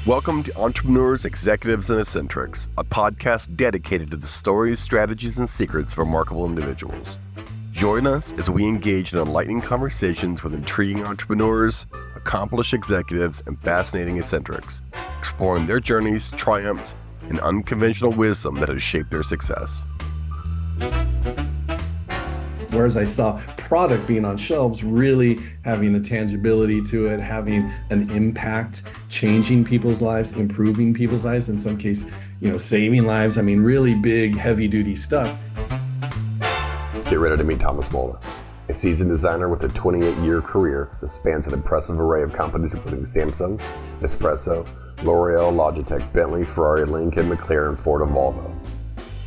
Welcome to Entrepreneurs, Executives, and Eccentrics, a podcast dedicated to the stories, strategies, and secrets of remarkable individuals. Join us as we engage in enlightening conversations with intriguing entrepreneurs, accomplished executives, and fascinating eccentrics, exploring their journeys, triumphs, and unconventional wisdom that has shaped their success. Whereas I saw product being on shelves really having a tangibility to it, having an impact, changing people's lives, improving people's lives, in some case, saving lives. I mean, really big, heavy duty stuff. Get ready to meet Thomas Moeller, a seasoned designer with a 28-year career that spans an impressive array of companies including Samsung, Nespresso, L'Oreal, Logitech, Bentley, Ferrari, Lincoln, McLaren, Ford, and Volvo.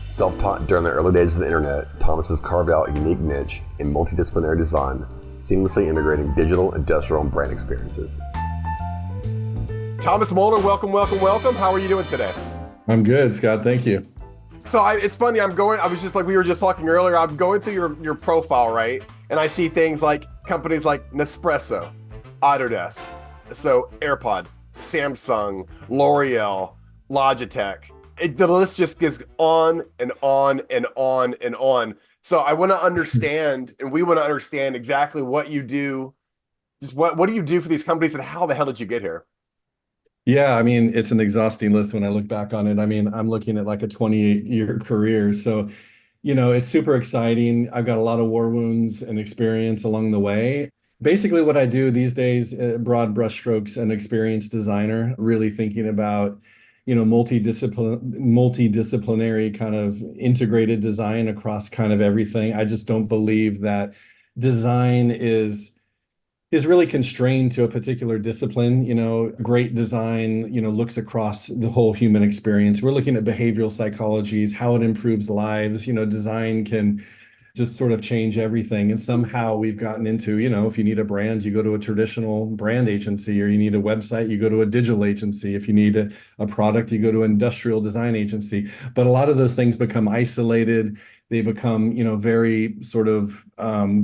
Self-taught during the early days of the internet, Thomas has carved out a unique niche in multidisciplinary design, seamlessly integrating digital, industrial, and brand experiences. Thomas Moeller, welcome. How are you doing today? I'm good, Scott. Thank you. So it's funny, we were just talking earlier, I'm going through your profile, right? And I see things like companies like Nespresso, Autodesk, so AirPod, Samsung, L'Oreal, Logitech. The list just goes on and on and on and on. So I want to understand, and we want to understand exactly what you do. Just what do you do for these companies, and how the hell did you get here? Yeah, I mean, it's an exhausting list when I look back on it. I mean, I'm looking at like a 28-year career. So, it's super exciting. I've got a lot of war wounds and experience along the way. Basically, what I do these days, broad brushstrokes, an experienced designer, really thinking about multidisciplinary kind of integrated design across kind of everything. I just don't believe that design is really constrained to a particular discipline. Great design, looks across the whole human experience. We're looking at behavioral psychologies, how it improves lives. Design can just sort of change everything. And somehow we've gotten into, if you need a brand, you go to a traditional brand agency, or you need a website, you go to a digital agency. If you need a product, you go to an industrial design agency. But a lot of those things become isolated. They become, very sort of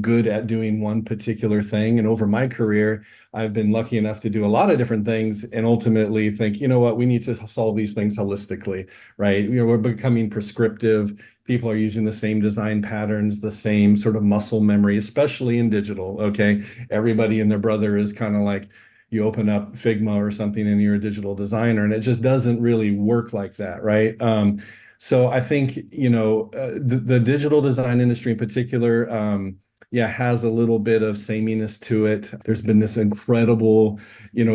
good at doing one particular thing. And over my career, I've been lucky enough to do a lot of different things and ultimately think, we need to solve these things holistically, right? We're becoming prescriptive. People are using the same design patterns, the same sort of muscle memory, especially in digital, okay? Everybody and their brother is kind of like, you open up Figma or something and you're a digital designer, and it just doesn't really work like that, right? So I think, the digital design industry in particular, has a little bit of sameness to it. There's been this incredible,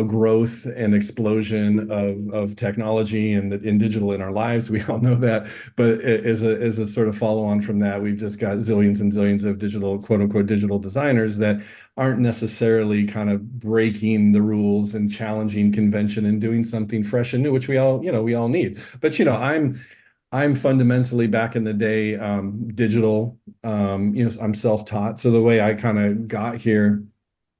growth and explosion of technology and in digital in our lives. We all know that. But as a sort of follow on from that, we've just got zillions and zillions of digital, quote unquote, digital designers that aren't necessarily kind of breaking the rules and challenging convention and doing something fresh and new, which we all need. But, I'm fundamentally, back in the day, digital. I'm self-taught. So the way I kind of got here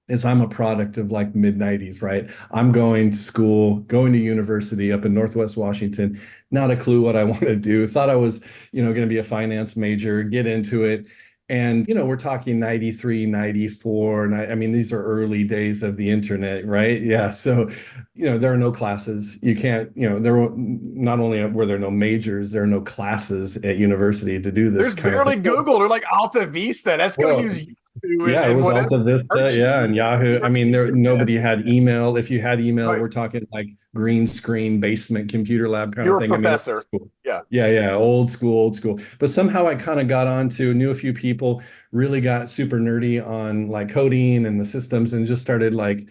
is I'm a product of like mid-90s, right? I'm going to school, going to university up in Northwest Washington, not a clue what I want to do. Thought I was, going to be a finance major, get into it. And, we're talking 93, 94. And I mean, these are early days of the internet, right? Yeah. So, there are no classes. You can't, not only were there no majors, there are no classes at university to do this. There's barely Google or like Alta Vista. That's going to use YouTube. It was Alta Vista, and Yahoo. I mean, nobody had email. If you had email, right. We're talking like green screen, basement, computer lab kind of thing. You're a professor. Yeah. Old school. But somehow I kind of got knew a few people, really got super nerdy on like coding and the systems, and just started like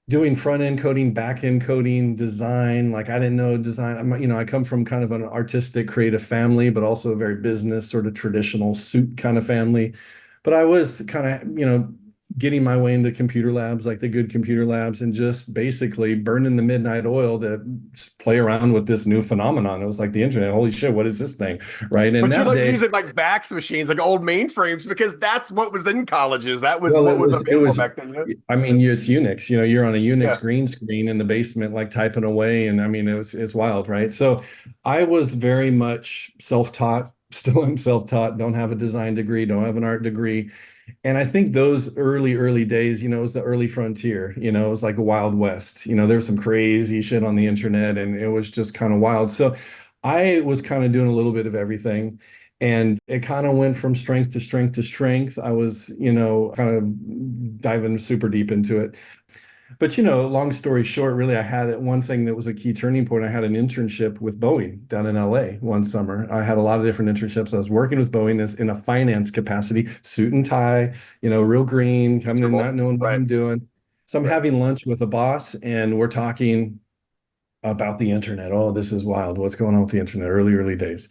doing front-end coding, back-end coding, design. Like, I didn't know design. I come from kind of an artistic, creative family, but also a very business, sort of traditional suit kind of family. But I was kind of, getting my way into computer labs, like the good computer labs, and just basically burning the midnight oil to just play around with this new phenomenon. It was like the internet. Holy shit, what is this thing? Right. And but you're using like fax machines, like old mainframes, because that's what was in colleges. That was what was available back then. I mean, it's Unix. You're on a Unix green screen in the basement, like typing away. And I mean, it's wild, right? So I was very much self-taught, still am self-taught, don't have a design degree, don't have an art degree. And I think those early days, it was the early frontier, it was like a Wild West. There was some crazy shit on the internet and it was just kind of wild. So I was kind of doing a little bit of everything. And it kind of went from strength to strength to strength. I was, kind of diving super deep into it. But long story short, really, I had one thing that was a key turning point. I had an internship with Boeing down in LA one summer. I had a lot of different internships. I was working with Boeing in a finance capacity, suit and tie, real green, coming in not knowing what Right. I'm doing. So I'm Right. having lunch with a boss, and we're talking about the internet. Oh, this is wild. What's going on with the internet? Early days.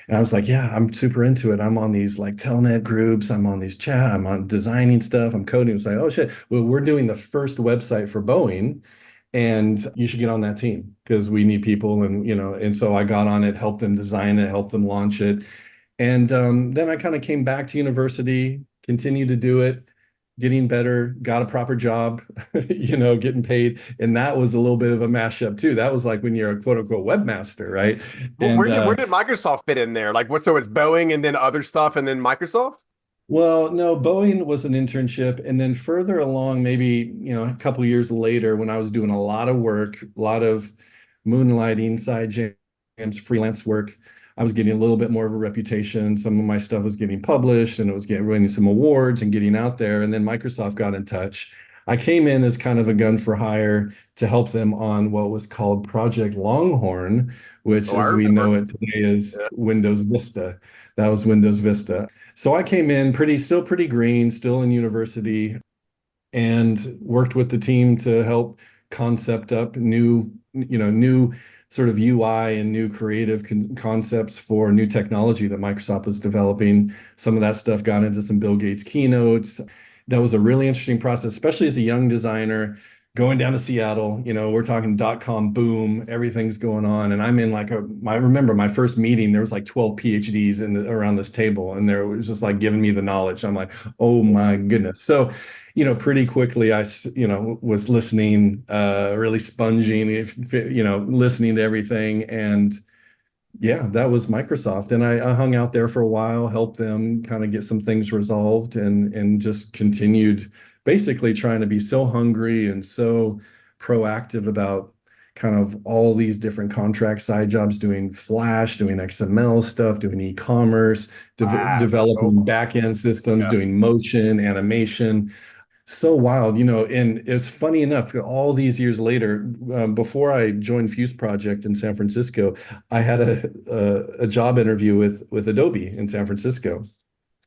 And I was like, yeah, I'm super into it. I'm on these like telnet groups. I'm on these chat. I'm on designing stuff. I'm coding. It's like, oh shit. Well, we're doing the first website for Boeing, and you should get on that team because we need people. And so I got on it, helped them design it, helped them launch it. And then I kind of came back to university, continued to do it, getting better, got a proper job, getting paid. And that was a little bit of a mashup too. That was like when you're a quote unquote webmaster, right? Well, And where did Microsoft fit in there? Like what? So it's Boeing and then other stuff and then Microsoft? well, no, Boeing was an internship. And then further along, maybe, a couple years later, when I was doing a lot of work, a lot of moonlighting, side jams, freelance work, I was getting a little bit more of a reputation. Some of my stuff was getting published and it was winning some awards and getting out there. And then Microsoft got in touch. I came in as kind of a gun for hire to help them on what was called Project Longhorn, which, Oh, I as we remember. know it today, is Yeah. Windows Vista. That was Windows Vista. So I came in still pretty green, still in university, and worked with the team to help concept up new sort of UI and new creative concepts for new technology that Microsoft was developing. Some of that stuff got into some Bill Gates keynotes. That was a really interesting process, especially as a young designer going down to Seattle. We're talking dot-com boom, everything's going on. And I'm in like I remember my first meeting, there was like 12 PhDs around this table, and there was just like giving me the knowledge. I'm like, oh my goodness. So, pretty quickly was listening, really sponging, listening to everything. And yeah, that was Microsoft. And I hung out there for a while, helped them kind of get some things resolved and just continued basically trying to be so hungry and so proactive about kind of all these different contract side jobs, doing Flash, doing XML stuff, doing e-commerce, Ah, so developing back-end systems, yeah. doing motion, animation. So wild, and it's funny enough, all these years later, before I joined Fuse Project in San Francisco, I had a job interview with Adobe in San Francisco,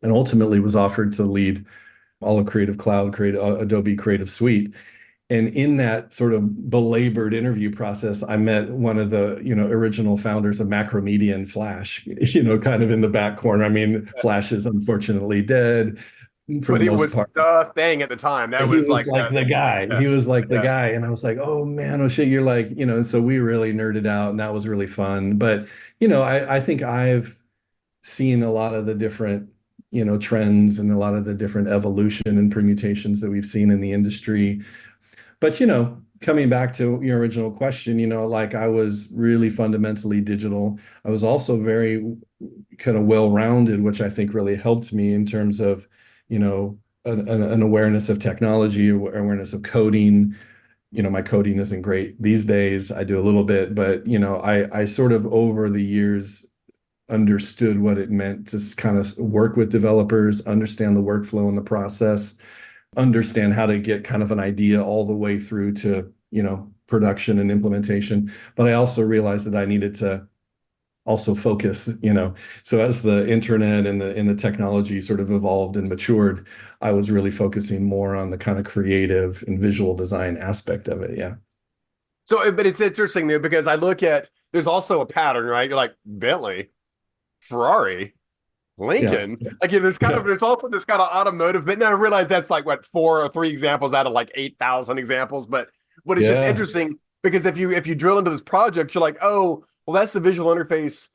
and ultimately was offered to lead all of Creative Cloud, Adobe Creative Suite. And in that sort of belabored interview process, I met one of the, original founders of Macromedia and Flash, kind of in the back corner. I mean, Flash is unfortunately dead for But the it most was part. the thing at the time. That He was was like like that. the guy. Yeah. He was like the Yeah. guy. And I was like, oh man, oh shit, you're like, so we really nerded out and that was really fun. But, I think I've seen a lot of the different, trends and a lot of the different evolution and permutations that we've seen in the industry. But, coming back to your original question, like I was really fundamentally digital. I was also very kind of well-rounded, which I think really helped me in terms of, an awareness of technology, awareness of coding. My coding isn't great these days. I do a little bit, but I sort of over the years understood what it meant to kind of work with developers, understand the workflow and the process, understand how to get kind of an idea all the way through to, production and implementation. But I also realized that I needed to also focus, so as the internet and the technology sort of evolved and matured, I was really focusing more on the kind of creative and visual design aspect of it. Yeah. So, but it's interesting though, because I look at, there's also a pattern, right? You're like Bentley, Ferrari, Yeah. Lincoln. Like, there's kind Yeah. of, there's also this kind of automotive, but now I realize that's like what, 4 or 3 examples out of like 8,000 examples. But it's just Yeah. interesting because if you drill into this project, you're like, oh, well, that's the visual interface,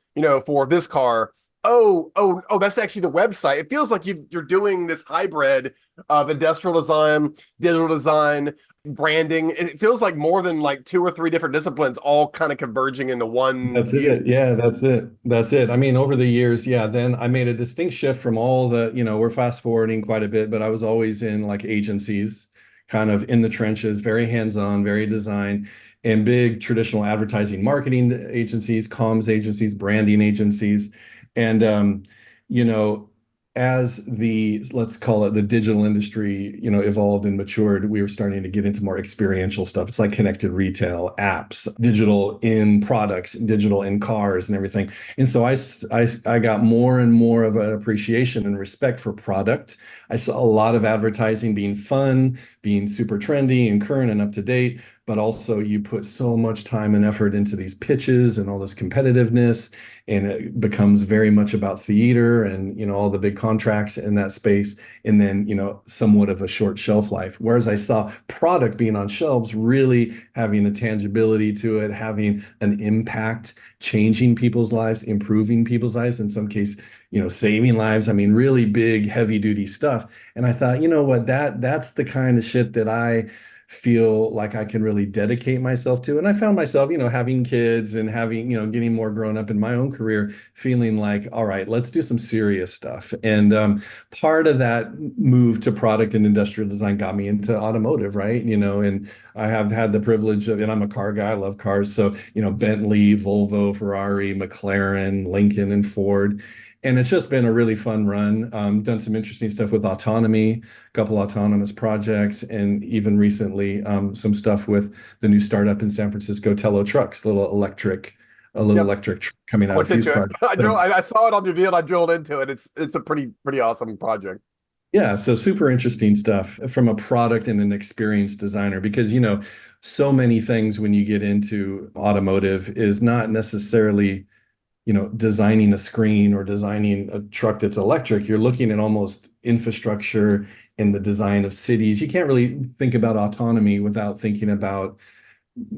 for this car. Oh, that's actually the website. It feels like you're doing this hybrid of industrial design, digital design, branding. It feels like more than like two or three different disciplines all kind of converging into one That's view. it. Yeah, that's it. That's it. I mean, over the years, yeah, then I made a distinct shift from all the, we're fast forwarding quite a bit, but I was always in like agencies, kind of in the trenches, very hands-on, very design, and big traditional advertising marketing agencies, comms agencies, branding agencies. And you know, as the, let's call it the digital industry, evolved and matured, we were starting to get into more experiential stuff. It's like connected retail, apps, digital in products, digital in cars and everything. And so I got more and more of an appreciation and respect for product. I saw a lot of advertising being fun, being super trendy and current and up to date, but also you put so much time and effort into these pitches and all this competitiveness, and it becomes very much about theater and all the big contracts in that space, and then somewhat of a short shelf life. Whereas I saw product being on shelves really having a tangibility to it, having an impact, changing people's lives, improving people's lives, in some case saving lives. I mean, really big, heavy duty stuff. And I thought, you know what, that's the kind of shit that I feel like I can really dedicate myself to. And I found myself, having kids and having, getting more grown up in my own career, feeling like, all right, let's do some serious stuff. And part of that move to product and industrial design got me into automotive, right? And I have had the privilege of, and I'm a car guy, I love cars. So, Bentley, Volvo, Ferrari, McLaren, Lincoln, and Ford. And it's just been a really fun run. Done some interesting stuff with autonomy, a couple autonomous projects, and even recently some stuff with the new startup in San Francisco, Tello Trucks, a little Yep. electric truck coming I out of looked Fuse into it. Project. So, I saw it on your deal. I drilled into it. It's a pretty awesome project. yeah, so super interesting stuff from a product and an experienced designer, because so many things when you get into automotive is not necessarily designing a screen or designing a truck that's electric. You're looking at almost infrastructure and the design of cities. You can't really think about autonomy without thinking about,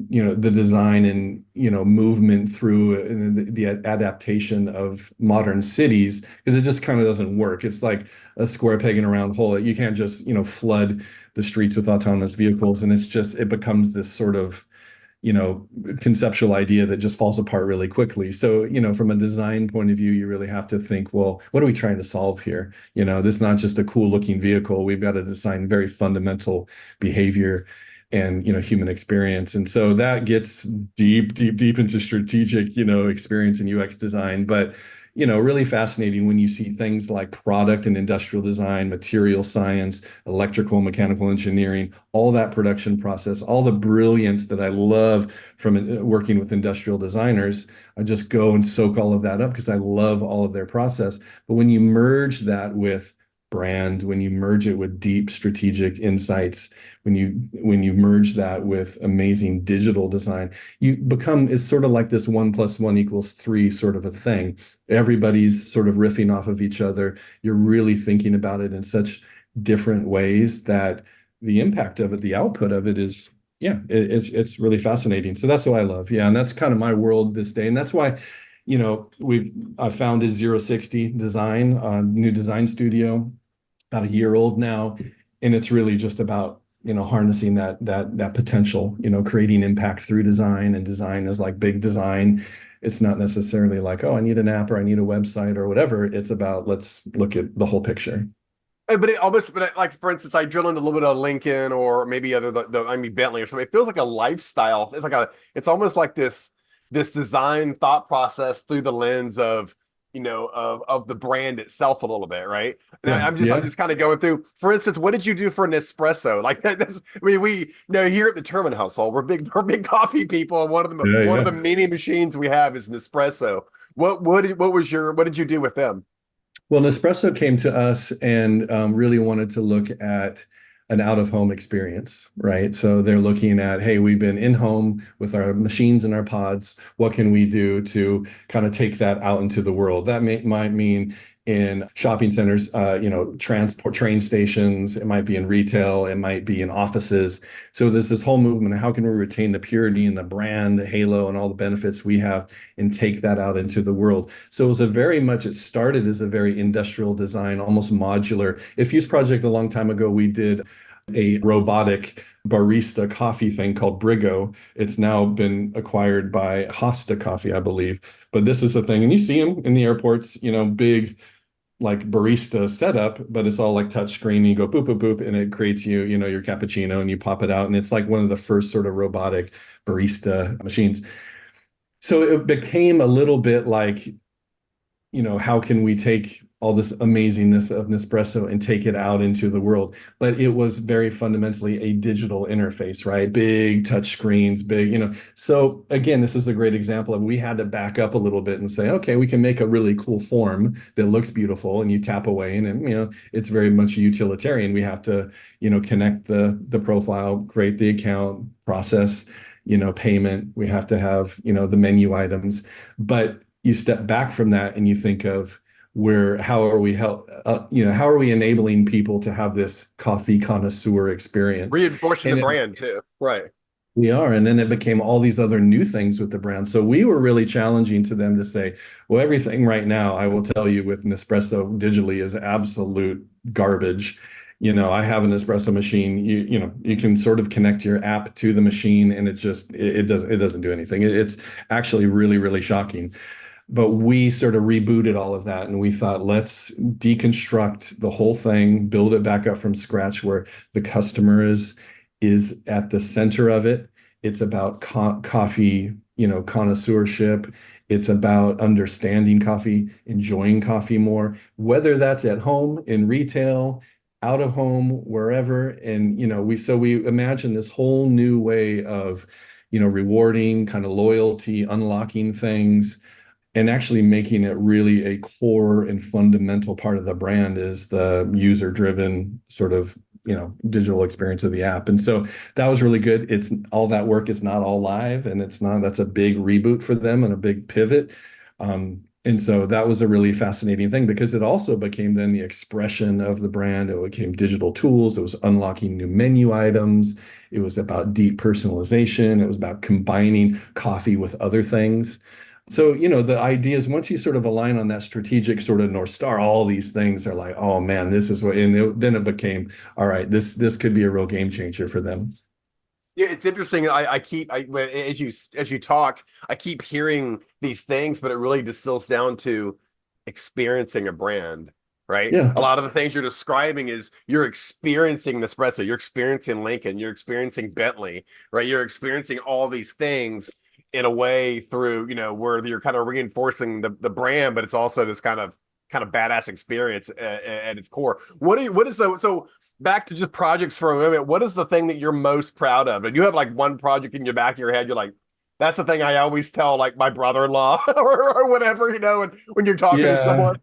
the design and, movement through the adaptation of modern cities, because it just kind of doesn't work. It's like a square peg in a round hole. You can't just, flood the streets with autonomous vehicles. And it becomes this sort of, conceptual idea that just falls apart really quickly. So, from a design point of view, you really have to think, well, what are we trying to solve here? This is not just a cool looking vehicle. We've got to design very fundamental behavior and, human experience. And so that gets deep, deep, deep into strategic, experience and UX design. But really fascinating when you see things like product and industrial design, material science, electrical, mechanical engineering, all that production process, all the brilliance that I love from working with industrial designers. I just go and soak all of that up because I love all of their process. But when you merge that with brand, when you merge it with deep strategic insights, when you merge that with amazing digital design, you become, it's sort of like this 1+1 = 3 sort of a thing. Everybody's sort of riffing off of each other. You're really thinking about it in such different ways that the impact of it, the output of it is, yeah, it's really fascinating. So that's what I love. Yeah. And that's kind of my world this day. And that's why, I founded ZeroSixty Design, a new design studio, about a year old now. And it's really just about, harnessing that potential, creating impact through design, and design is like big design. It's not necessarily like, oh, I need an app or I need a website or whatever. It's about, let's look at the whole picture. Like, for instance, I drill into a little bit of Lincoln or maybe Bentley or something. It feels like a lifestyle. It's almost like this design thought process through the lens of of the brand itself a little bit, right? And Yeah. I'm Yeah. just kind of going through. For instance, what did you do for Nespresso? Like that's, I mean, we here at the Terman household, we're big coffee people, and Yeah. one of Yeah. the many machines we have is Nespresso. What did you do with them? Well, Nespresso came to us and really wanted to look at an out-of-home experience, right? So they're looking at, hey, we've been in home with our machines and our pods. What can we do to kind of take that out into the world? That might mean in shopping centers, transport, train stations. It might be in retail. It might be in offices. So there's this whole movement of how can we retain the purity and the brand, the halo, and all the benefits we have and take that out into the world. So it started as a very industrial design, almost modular. At Fuse Project a long time ago, we did a robotic barista coffee thing called Brigo. It's now been acquired by Costa Coffee, I believe. But this is a thing, and you see them in the airports, big like barista setup, but it's all like touch screen. You go boop, boop, boop, and it creates your cappuccino and you pop it out. And it's like one of the first sort of robotic barista machines. So it became a little bit like, how can we take all this amazingness of Nespresso and take it out into the world? But it was very fundamentally a digital interface, right? Big touch screens, big. So again, this is a great example of we had to back up a little bit and say, okay, we can make a really cool form that looks beautiful and you tap away and it's very much utilitarian. We have to, connect the profile, create the account, process, payment. We have to have, the menu items. But you step back from that and you think of how are we enabling people to have this coffee connoisseur experience? Reinforcing the brand too. Right. We are. And then it became all these other new things with the brand. So we were really challenging to them to say, well, everything right now, I will tell you with Nespresso digitally is absolute garbage. I have an espresso machine. You can sort of connect your app to the machine and it doesn't do anything. It's actually really, really shocking. But we sort of rebooted all of that and we thought, let's deconstruct the whole thing, build it back up from scratch where the customer is at the center of it. It's about coffee, connoisseurship. It's about understanding coffee, enjoying coffee more, whether that's at home, in retail, out of home, wherever. And, we imagine this whole new way of, rewarding, kind of loyalty, unlocking things, and actually making it really a core and fundamental part of the brand is the user-driven sort of, digital experience of the app. And so that was really good. It's all that work is not all live, and that's a big reboot for them and a big pivot. And so that was a really fascinating thing because it also became then the expression of the brand. It became digital tools. It was unlocking new menu items. It was about deep personalization. It was about combining coffee with other things. So, the idea is once you sort of align on that strategic sort of North Star, all these things are like, oh man, this is what, and then it became, all right, this could be a real game changer for them. Yeah, it's interesting. As you talk, I keep hearing these things, but it really distills down to experiencing a brand, right? Yeah. A lot of the things you're describing is you're experiencing Nespresso, you're experiencing Lincoln, you're experiencing Bentley, right? You're experiencing all these things in a way through, where you're kind of reinforcing the brand, but it's also this kind of badass experience at its core. So back to just projects for a moment, what is the thing that you're most proud of? And you have like one project in your back of your head, you're like, that's the thing I always tell like my brother-in-law or whatever, when you're talking to someone.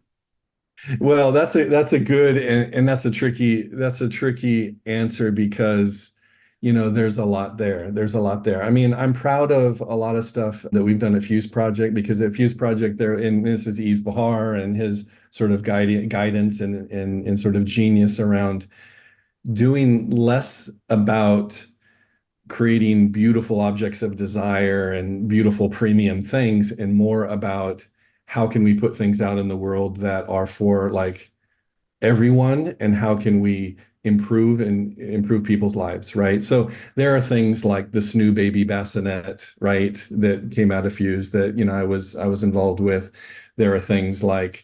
Well, that's a good and that's a tricky answer because there's a lot there. There's a lot there. I mean, I'm proud of a lot of stuff that we've done at Fuse Project because at Fuse Project and this is Yves Bahar and his sort of guidance and sort of genius around doing less about creating beautiful objects of desire and beautiful premium things and more about how can we put things out in the world that are for like everyone and how can we improve people's lives, right? So there are things like the Snoo baby bassinet, right, that came out of Fuse that I was involved with. There are things like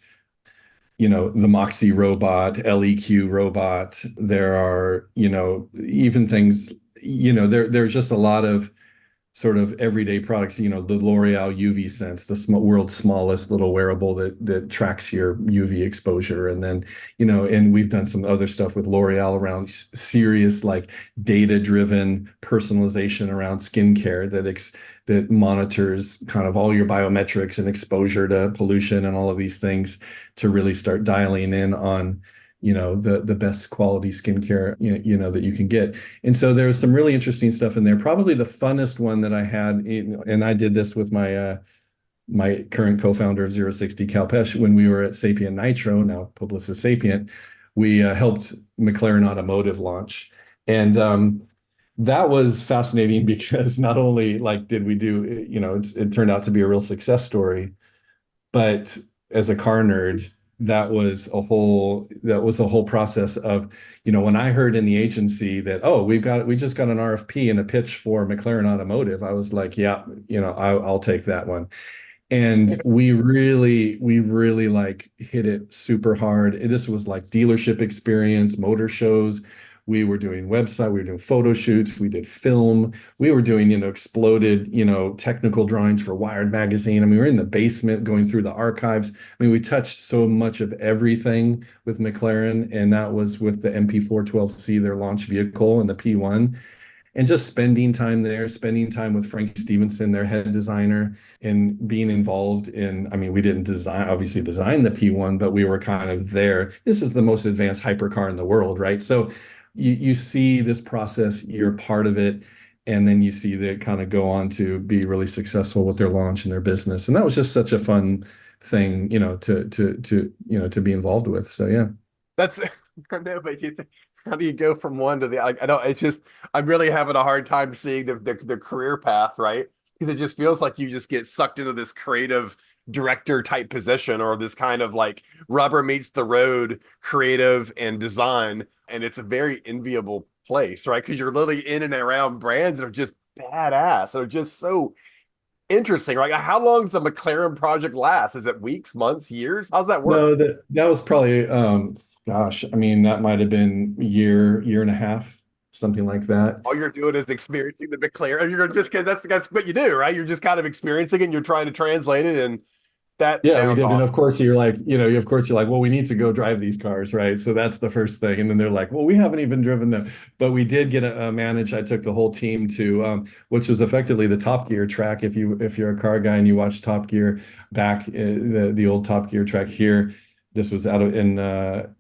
the Moxie robot, LEQ robot. There are even things there's just a lot of sort of everyday products, the L'Oreal UV Sense, the world's smallest little wearable that tracks your UV exposure. And then, and we've done some other stuff with L'Oreal around serious, like data-driven personalization around skincare that monitors kind of all your biometrics and exposure to pollution and all of these things to really start dialing in on the best quality skincare, that you can get. And so there's some really interesting stuff in there. Probably the funnest one that I had, and I did this with my my current co-founder of ZeroSixty, Cal Pesh, when we were at Sapient Nitro, now Publicis Sapient, we helped McLaren Automotive launch. And that was fascinating because not only like did we do, it turned out to be a real success story, but as a car nerd, that was a whole process of, when I heard in the agency that, oh, we just got an RFP and a pitch for McLaren Automotive, I was like, yeah, I'll take that one. And we really like hit it super hard. This was like dealership experience, motor shows. We were doing website, we were doing photo shoots, we did film, we were doing, exploded, technical drawings for Wired magazine. I mean, we were in the basement going through the archives. I mean, we touched so much of everything with McLaren, and that was with the MP412C, their launch vehicle, and the P1, and just spending time there, spending time with Frank Stevenson, their head designer, and being involved in, I mean, we didn't obviously design the P1, but we were kind of there. This is the most advanced hypercar in the world, right? So you see this process, you're part of it, and then you see they kind of go on to be really successful with their launch and their business. And that was just such a fun thing, to be involved with. So yeah. That's no, but how do you go from one to the? I don't. It's just I'm really having a hard time seeing the career path, right? Because it just feels like you just get sucked into this creative director type position, or this kind of like rubber meets the road, creative and design, and it's a very enviable place, right? Because you're literally in and around brands that are just badass, that are just so interesting, right? How long does a McLaren project last? Is it weeks, months, years? How's that work? No, that was probably, gosh, I mean, that might have been year and a half, something like that. All you're doing is experiencing the McLaren. You're just because that's what you do, right? You're just kind of experiencing it and you're trying to translate it. And that Yeah, we sounds did. And of awesome. course, you're like, well, we need to go drive these cars, right? So that's the first thing. And then they're like, well, we haven't even driven them, but we did get a manage. I took the whole team to, which was effectively the Top Gear track. If you're a car guy and you watch Top Gear back, the old Top Gear track here, this was out of in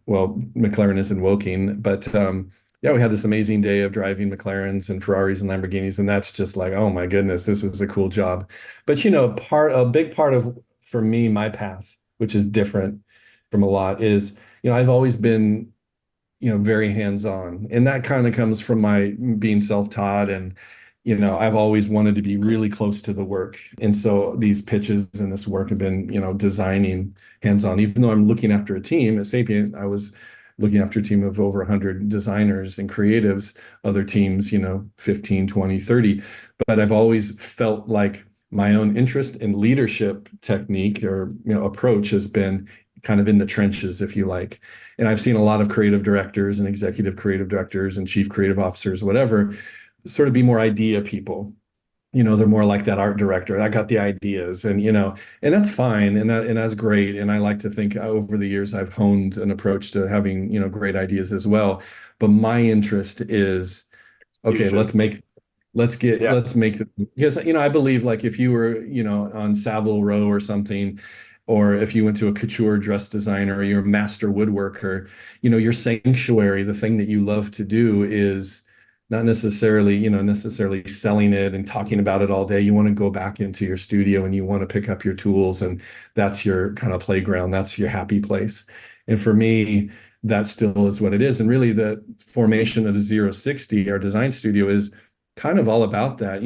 well, McLaren is in Woking, but yeah, we had this amazing day of driving McLarens and Ferraris and Lamborghinis, and that's just like, oh my goodness, this is a cool job. But a big part of, for me, my path, which is different from a lot, is, I've always been, very hands-on. And that kind of comes from my being self-taught, and, I've always wanted to be really close to the work. And so these pitches and this work have been, designing hands-on. Even though I'm looking after a team at Sapient, I was looking after a team of over 100 designers and creatives, other teams, 15, 20, 30. But I've always felt like my own interest in leadership technique, or approach, has been kind of in the trenches, if you like. And I've seen a lot of creative directors and executive creative directors and chief creative officers, whatever, sort of be more idea people. They're more like that art director. I got the ideas, and that's fine, and that's great. And I like to think over the years I've honed an approach to having, great ideas as well. But my interest is, okay, Fusion. Yeah. let's make the, because I believe, like, if you were on Savile Row or something, or if you went to a couture dress designer, or you're a master woodworker, your sanctuary, the thing that you love to do, is not necessarily selling it and talking about it all day. You want to go back into your studio and you want to pick up your tools, and that's your kind of playground, that's your happy place. And for me, that still is what it is. And really, the formation of ZeroSixty, our design studio, is kind of all about that.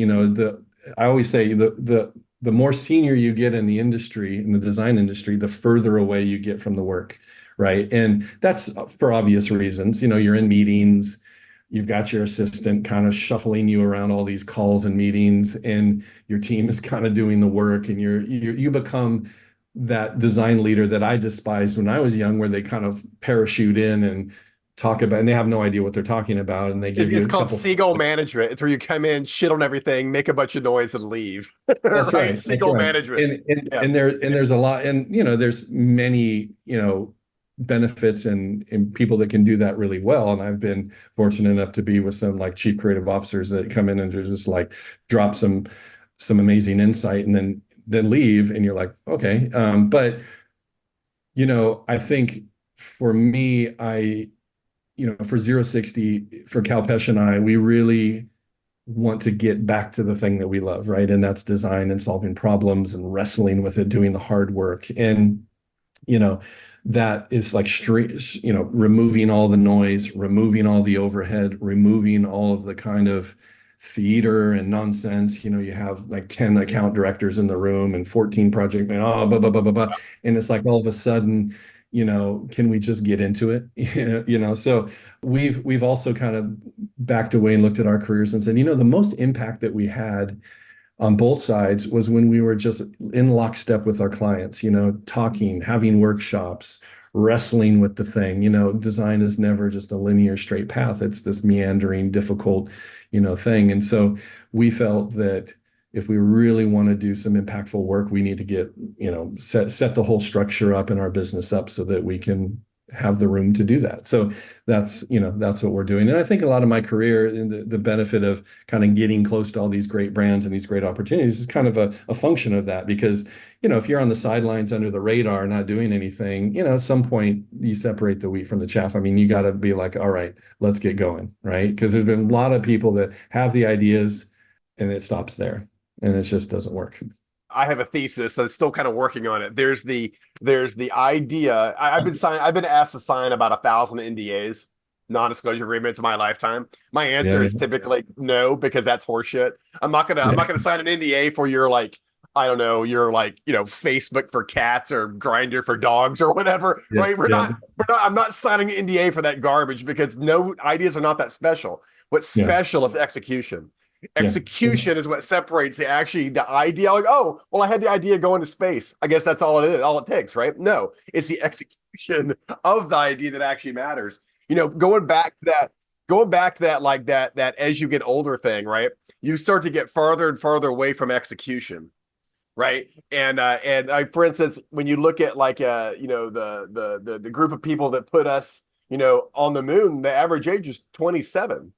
I always say the more senior you get in the industry, in the design industry, the further away you get from the work, right? And that's for obvious reasons. You're in meetings, you've got your assistant kind of shuffling you around all these calls and meetings, and your team is kind of doing the work, and you become that design leader that I despised when I was young, where they kind of parachute in and talk about, and they have no idea what they're talking about, and they give you It's a called couple. seagull management. It's where you come in, shit on everything, make a bunch of noise, and leave. That's Right? right. That's Seagull right. management. And and Yeah. and there and there's a lot, and there's many, benefits and people that can do that really well. And I've been fortunate enough to be with some like chief creative officers that come in and just like drop some amazing insight, and then leave, and you're like, okay. But I think for me, for ZeroSixty, for Cal Pesh and I, we really want to get back to the thing that we love, right? And that's design and solving problems and wrestling with it, doing the hard work. And, you know, that is like straight, removing all the noise, removing all the overhead, removing all of the kind of theater and nonsense. You have like 10 account directors in the room and 14 project man, oh, blah, blah, blah, blah, blah. And it's like all of a sudden, can we just get into it? So we've also kind of backed away and looked at our careers and said, the most impact that we had on both sides was when we were just in lockstep with our clients, talking, having workshops, wrestling with the thing. Design is never just a linear straight path. It's this meandering, difficult, thing. And so we felt that if we really want to do some impactful work, we need to get, set the whole structure up and our business up so that we can have the room to do that. So that's what we're doing. And I think a lot of my career and the benefit of kind of getting close to all these great brands and these great opportunities is kind of a function of that, because, if you're on the sidelines under the radar, not doing anything, at some point you separate the wheat from the chaff. I mean, you got to be like, all right, let's get going, right? Because there's been a lot of people that have the ideas and it stops there and it just doesn't work. I have a thesis. I'm still kind of working on it. There's the idea. I've been asked to sign about 1,000 NDAs, non-disclosure agreements, in my lifetime. My answer is typically no, because that's horseshit. I'm not gonna sign an NDA for your, like, I don't know, your, like, Facebook for cats or Grindr for dogs or whatever, right? I'm not signing an NDA for that garbage, because no ideas are not that special. What's special is execution. Execution is what separates the idea. Like, oh, well, I had the idea going to space. I guess that's all it is, all it takes, right? No, it's the execution of the idea that actually matters. Going back to that, like that as you get older thing, right? You start to get farther and farther away from execution, right? And for instance, when you look at like the group of people that put us, on the moon, the average age is 27.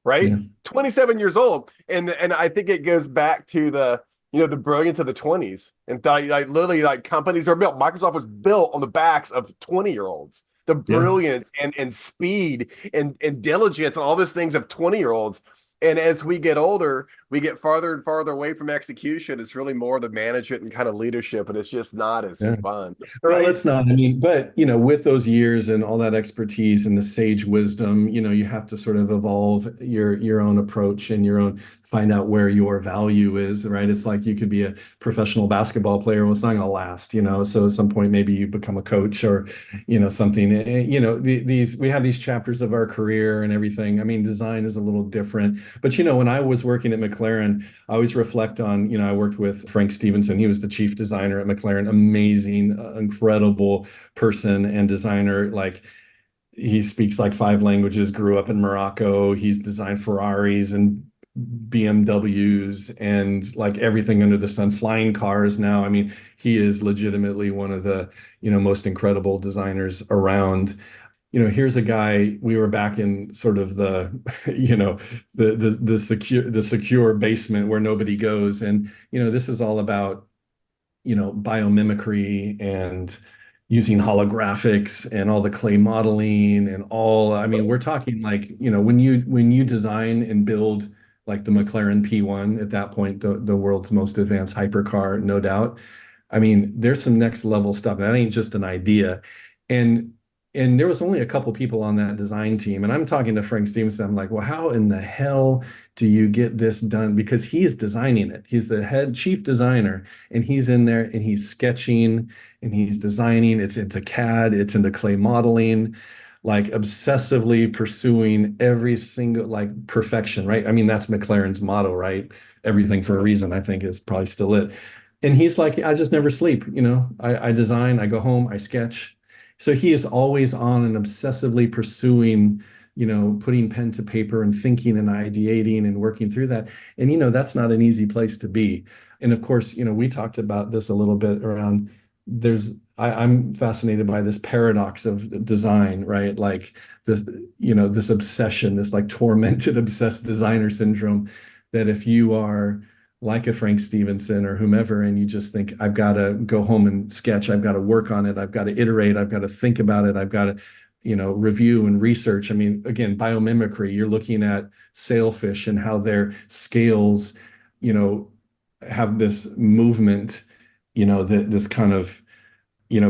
Right? 27 years old. And I think it goes back to the brilliance of the 20s. And literally, like, companies are built. Microsoft was built on the backs of 20-year-olds. The brilliance and speed and diligence and all these things of 20-year-olds. And as we get older, we get farther and farther away from execution. It's really more the management and kind of leadership, and it's just not as fun. Right? Well, it's not. I mean, but with those years and all that expertise and the sage wisdom, you have to sort of evolve your own approach and find out where your value is, right? It's like you could be a professional basketball player. Well, it's not going to last, So at some point, maybe you become a coach or, something. We have these chapters of our career and everything. I mean, design is a little different. But, when I was working at McLaren, I always reflect on, I worked with Frank Stevenson. He was the chief designer at McLaren. Amazing, incredible person and designer. Like, he speaks like 5 languages, grew up in Morocco. He's designed Ferraris and BMWs and like everything under the sun, flying cars now. I mean, he is legitimately one of the, most incredible designers around. Here's a guy, we were back in sort of the, the secure basement where nobody goes. And, this is all about, biomimicry and using holographics and all the clay modeling and I mean, we're talking like, when you design and build like the McLaren P1 at that point, the world's most advanced hypercar, no doubt. I mean, there's some next level stuff. That ain't just an idea. And there was only a couple people on that design team. And I'm talking to Frank Stevenson. I'm like, well, how in the hell do you get this done? Because he is designing it. He's the head chief designer, and he's in there and he's sketching and he's designing. It's into CAD, it's into clay modeling, like obsessively pursuing every single like perfection, right? I mean, that's McLaren's motto, right? Everything for a reason, I think, is probably still it. And he's like, I just never sleep. I design, I go home, I sketch. So he is always on and obsessively pursuing, putting pen to paper and thinking and ideating and working through that. And, that's not an easy place to be. And of course, we talked about this a little bit around I'm fascinated by this paradox of design, right? Like this, this obsession, this like tormented, obsessed designer syndrome, that if you are like a Frank Stevenson or whomever, and you just think, I've got to go home and sketch, I've got to work on it, I've got to iterate, I've got to think about it, review and research. I mean, again, biomimicry, you're looking at sailfish and how their scales, you know, have this movement, that this kind of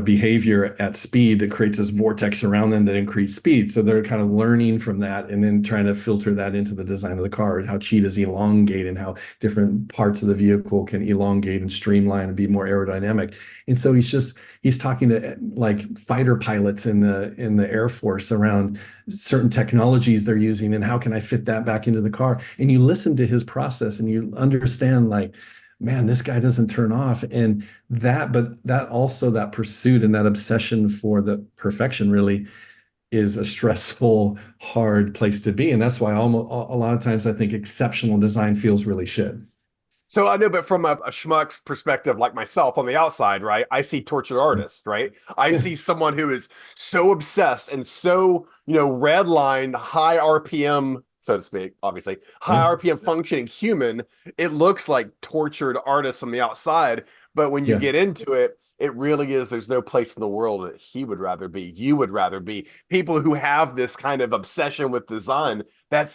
behavior at speed that creates this vortex around them that increase speed. So they're kind of learning from that and then trying to filter that into the design of the car, how cheetahs elongate and how different parts of the vehicle can elongate and streamline and be more aerodynamic. And so he's talking to like fighter pilots in the Air Force around certain technologies they're using and how can I fit that back into the car. And you listen to his process and you understand like, man, this guy doesn't turn off. And that pursuit and that obsession for the perfection really is a stressful, hard place to be. And that's why almost a lot of times I think exceptional design feels really shit. So I know, but from a schmuck's perspective, like myself on the outside, right? I see tortured artists, right? I Yeah. see someone who is so obsessed and so, redlined, high RPM, so to speak, obviously, high Yeah. RPM functioning human. It looks like tortured artists from the outside, but when you Yeah. get into it, it really is. There's no place in the world that he would rather be. You would rather be. People who have this kind of obsession with design. That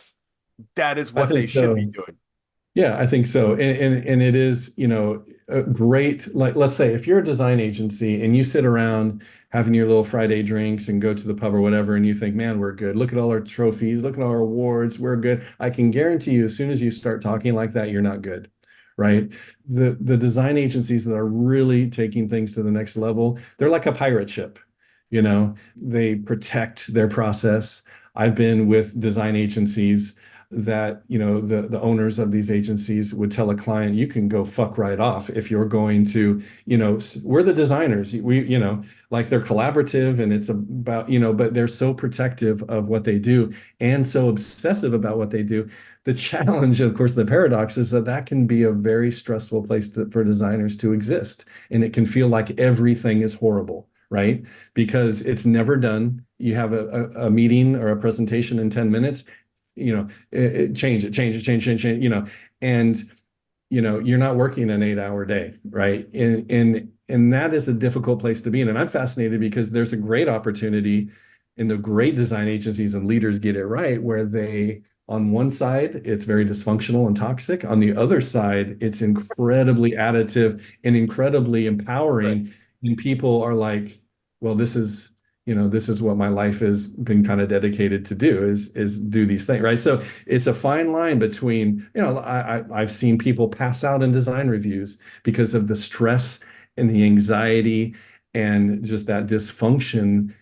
is I what they think should be so. doing. Yeah, I think so. And it is, a great, like, let's say if you're a design agency and you sit around having your little Friday drinks and go to the pub or whatever, and you think, man, we're good. Look at all our trophies, look at all our awards, we're good. I can guarantee you, as soon as you start talking like that, you're not good, right? The design agencies that are really taking things to the next level, they're like a pirate ship, they protect their process. I've been with design agencies that the owners of these agencies would tell a client, you can go fuck right off if you're going to, we're the designers, we, like they're collaborative and it's about, but they're so protective of what they do and so obsessive about what they do. The challenge, of course, the paradox is that can be a very stressful place for designers to exist, and it can feel like everything is horrible, right? Because it's never done. You have a meeting or a presentation in 10 minutes, change it, and you're not working an 8-hour day, right? And that is a difficult place to be in. And I'm fascinated because there's a great opportunity and the great design agencies and leaders get it right, where on one side, it's very dysfunctional and toxic. On the other side, it's incredibly additive and incredibly Right. empowering. And people are like, well, this is what my life has been kind of dedicated to do is do these things, right? So it's a fine line between, I've seen people pass out in design reviews because of the stress and the anxiety and just that dysfunction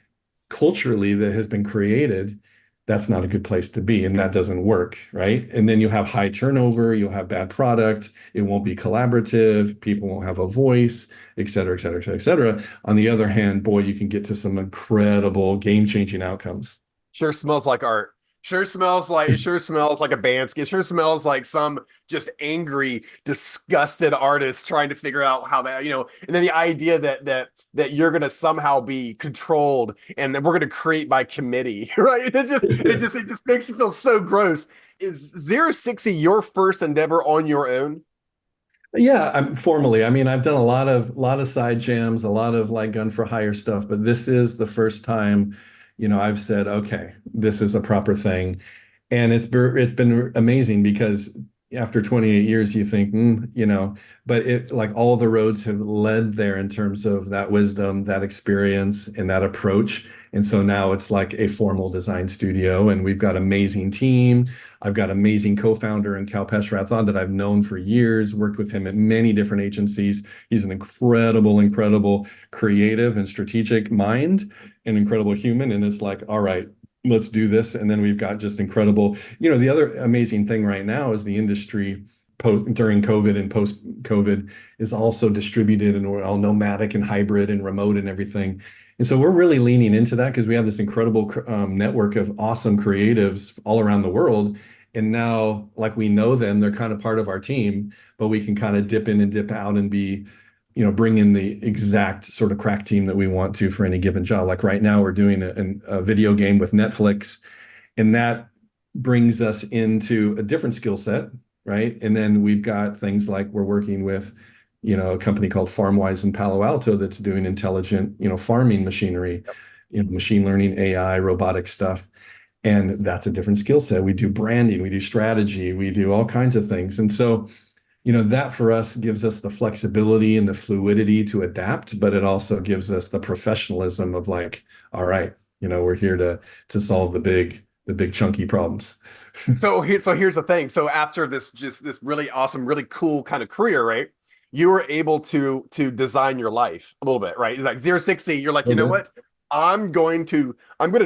culturally that has been created. That's not a good place to be, and that doesn't work, right? And then you'll have high turnover, you'll have bad product, it won't be collaborative, people won't have a voice, et cetera, et cetera, et cetera, et cetera. On the other hand, boy, you can get to some incredible game-changing outcomes. Sure smells like art. It sure smells like a band. It sure smells like some just angry, disgusted artist trying to figure out how that, and then the idea that you're gonna somehow be controlled and that we're gonna create by committee, right? It just makes it feel so gross. Is ZeroSixty your first endeavor on your own? Yeah, I'm formally. I mean, I've done a lot of side jams, a lot of like gun for hire stuff, but this is the first time, I've said, okay, this is a proper thing. And it's been amazing because after 28 years, you think, but it like all the roads have led there in terms of that wisdom, that experience, and that approach. And so now it's like a formal design studio, and we've got amazing team. I've got amazing co-founder in Kalpesh Rathod that I've known for years, worked with him at many different agencies. He's an incredible, incredible creative and strategic mind, an incredible human. And it's like, all right, let's do this. And then we've got just incredible, the other amazing thing right now is the industry during COVID and post COVID is also distributed and we're all nomadic and hybrid and remote and everything. And so we're really leaning into that because we have this incredible network of awesome creatives all around the world. And now, like we know them, they're kind of part of our team, but we can kind of dip in and dip out and be bring in the exact sort of crack team that we want to for any given job. Like right now, we're doing a video game with Netflix, and that brings us into a different skill set, right? And then we've got things like we're working with, a company called FarmWise in Palo Alto that's doing intelligent, farming machinery. machine learning, AI, robotic stuff. And that's a different skill set. We do branding, we do strategy, we do all kinds of things. And so, that for us gives us the flexibility and the fluidity to adapt, but it also gives us the professionalism of like, all right, we're here to solve the big chunky problems. So here's the thing. So after this really awesome, really cool kind of career, right? You were able to design your life a little bit, right? It's like Zero 60. You're like, you know Okay. what? I'm going to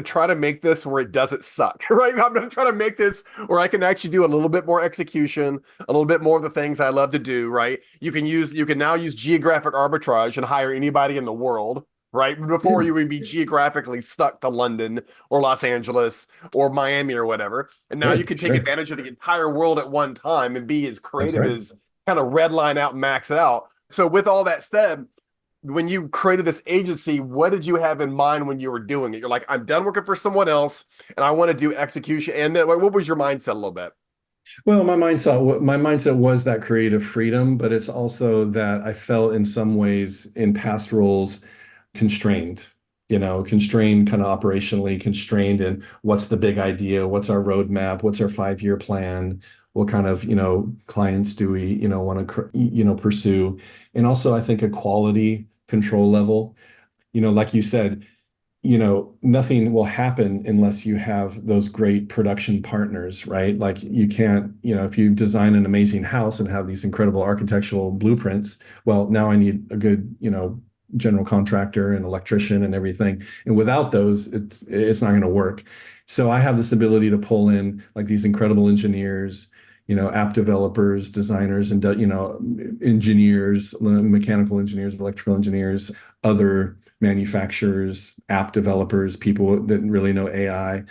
try to make this where it doesn't suck, right? I'm going to try to make this where I can actually do a little bit more execution, a little bit more of the things I love to do, right? You can now use geographic arbitrage and hire anybody in the world, right? Before Yeah, you would be geographically stuck to London or Los Angeles or Miami or whatever. And now you sure, can take sure. advantage of the entire world at one time and be as That's creative right. as kind of red line out and max it out. So with all that said, when you created this agency, what did you have in mind when you were doing it? You're like, I'm done working for someone else and I want to do execution. And then, like, what was your mindset a little bit? Well, my mindset was that creative freedom, but it's also that I felt in some ways in past roles constrained, constrained kind of operationally, constrained in what's the big idea, what's our roadmap, what's our 5-year plan, what kind of, clients do we, want to, pursue. And also I think a quality control level, like you said, nothing will happen unless you have those great production partners, right? Like you can't, if you design an amazing house and have these incredible architectural blueprints, well, now I need a good, general contractor and electrician and everything. And without those, it's not going to work. So I have this ability to pull in like these incredible engineers, app developers, designers, and engineers, mechanical engineers, electrical engineers, other manufacturers, app developers, people that really know AI.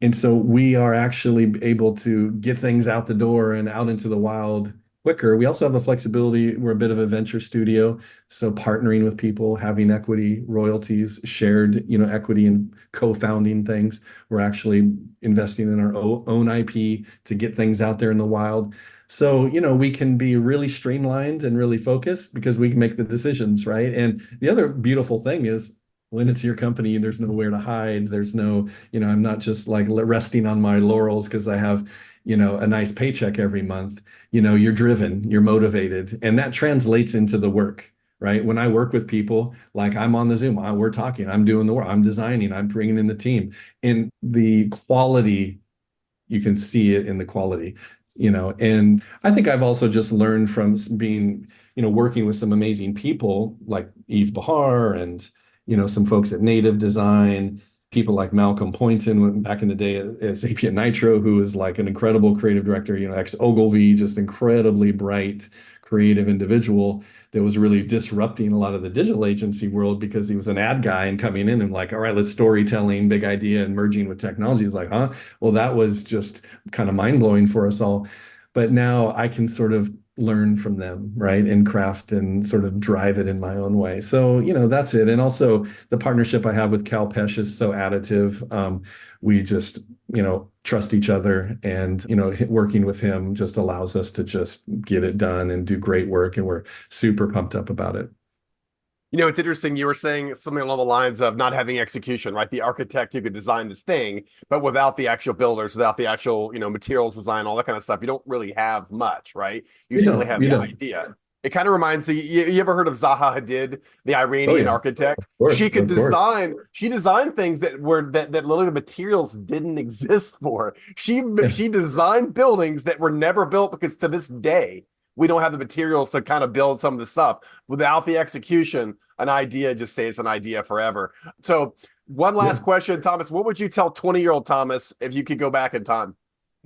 And so we are actually able to get things out the door and out into the wild quicker. We also have the flexibility. We're a bit of a venture studio, so partnering with people, having equity, royalties, shared, equity and co-founding things. We're actually investing in our own IP to get things out there in the wild. So, we can be really streamlined and really focused because we can make the decisions, right? And the other beautiful thing is when it's your company, there's nowhere to hide. There's no, I'm not just like resting on my laurels because I have, a nice paycheck every month. You're driven, you're motivated, and that translates into the work, right? When I work with people, like I'm on the Zoom, we're talking, I'm doing the work, I'm designing, I'm bringing in the team. And the quality, you can see it in the quality, and I think I've also just learned from being, working with some amazing people like Eve Bahar and, some folks at Native Design, people like Malcolm Poynton back in the day at Sapient Nitro, who was like an incredible creative director, ex Ogilvy, just incredibly bright, creative individual that was really disrupting a lot of the digital agency world because he was an ad guy and coming in and like, all right, let's storytelling, big idea, and merging with technology. It's like, huh? Well, that was just kind of mind blowing for us all. But now I can sort of learn from them, right? And craft and sort of drive it in my own way. So, that's it. And also the partnership I have with Cal Pesh is so additive. We just, trust each other and, working with him just allows us to just get it done and do great work. And we're super pumped up about it. It's interesting. You were saying something along the lines of not having execution, right? The architect who could design this thing, but without the actual builders, without the actual, materials design, all that kind of stuff, you don't really have much, right? You You simply don't, have you the don't. idea. It kind of reminds me, you ever heard of Zaha Hadid, the Oh Iranian yeah, architect? of course, of course. She designed things that literally the materials didn't exist for. Yeah. She designed buildings that were never built because to this day, we don't have the materials to kind of build some of the stuff. Without the execution, an idea just stays an idea forever. So, one Yeah. last question, Thomas. What would you tell 20-year-old Thomas if you could go back in time?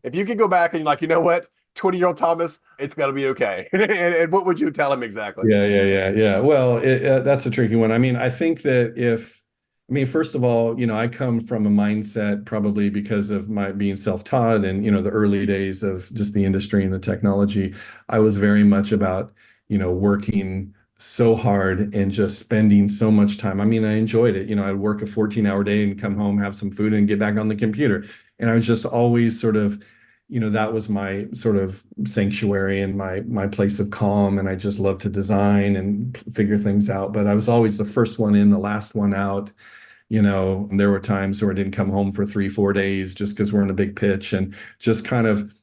If you could go back and you're like, you know what, 20-year-old Thomas, it's gonna be okay. And what would you tell him exactly? Yeah. Well, that's a tricky one. I mean, I think that first of all, I come from a mindset probably because of my being self-taught and, the early days of just the industry and the technology. I was very much about, working so hard and just spending so much time. I mean, I enjoyed it. I'd work a 14-hour day and come home, have some food and get back on the computer. And I was just always sort of that was my sort of sanctuary and my place of calm. And I just love to design and figure things out. But I was always the first one in, the last one out. There were times where I didn't come home for 3, 4 days just because we're in a big pitch, and just kind of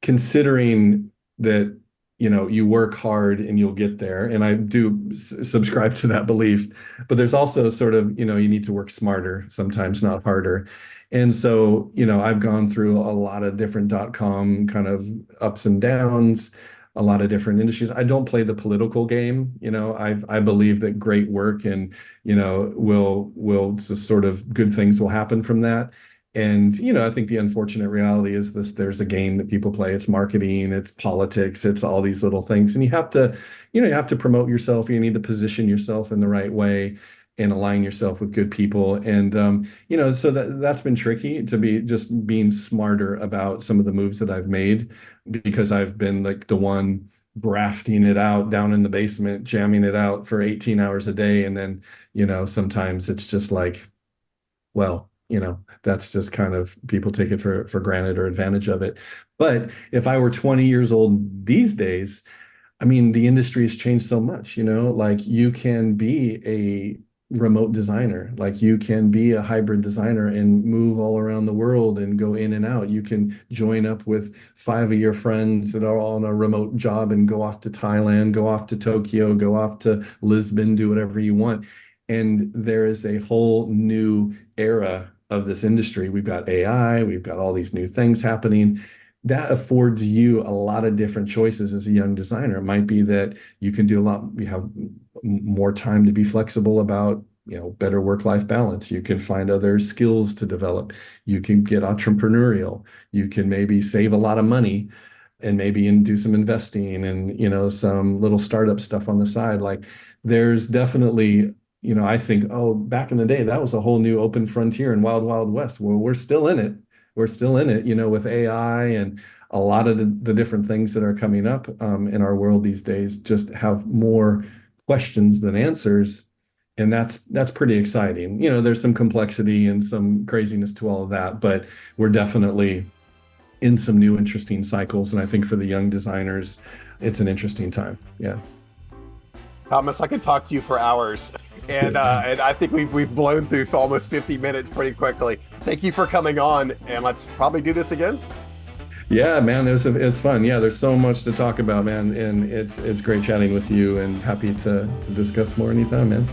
considering that, you work hard and you'll get there. And I do subscribe to that belief, but there's also sort of, you need to work smarter sometimes, not harder. And so, I've gone through a lot of different dot-com kind of ups and downs, a lot of different industries. I don't play the political game. I believe that great work and, will just sort of good things will happen from that. And, I think the unfortunate reality is there's a game that people play. It's marketing, it's politics, it's all these little things. And you have to promote yourself. You need to position yourself in the right way and align yourself with good people. And, so that's been tricky, to be just being smarter about some of the moves that I've made, because I've been like the one grafting it out down in the basement, jamming it out for 18 hours a day. And then, sometimes it's just like, well, that's just kind of, people take it for granted or advantage of it. But if I were 20 years old these days, I mean, the industry has changed so much, like you can be a remote designer, like you can be a hybrid designer and move all around the world and go in and out. You can join up with 5 of your friends that are all on a remote job and go off to Thailand, go off to Tokyo, go off to Lisbon, do whatever you want. And there is a whole new era of this industry. We've got AI, we've got all these new things happening. That affords you a lot of different choices as a young designer. It might be that you can do a lot, you have more time to be flexible about, better work-life balance. You can find other skills to develop. You can get entrepreneurial. You can maybe save a lot of money and maybe do some investing and, some little startup stuff on the side. Like there's definitely, I think, oh, back in the day, that was a whole new open frontier and wild, wild west. Well, we're still in it. We're still in it, with AI and a lot of the different things that are coming up in our world these days just have more questions than answers. And that's pretty exciting. There's some complexity and some craziness to all of that, but we're definitely in some new interesting cycles. And I think for the young designers, it's an interesting time. Yeah. Thomas, I could talk to you for hours, and I think we've blown through almost 50 minutes pretty quickly. Thank you for coming on, and let's probably do this again. Yeah, man, it's fun. Yeah, there's so much to talk about, man, and it's great chatting with you, and happy to discuss more anytime, man.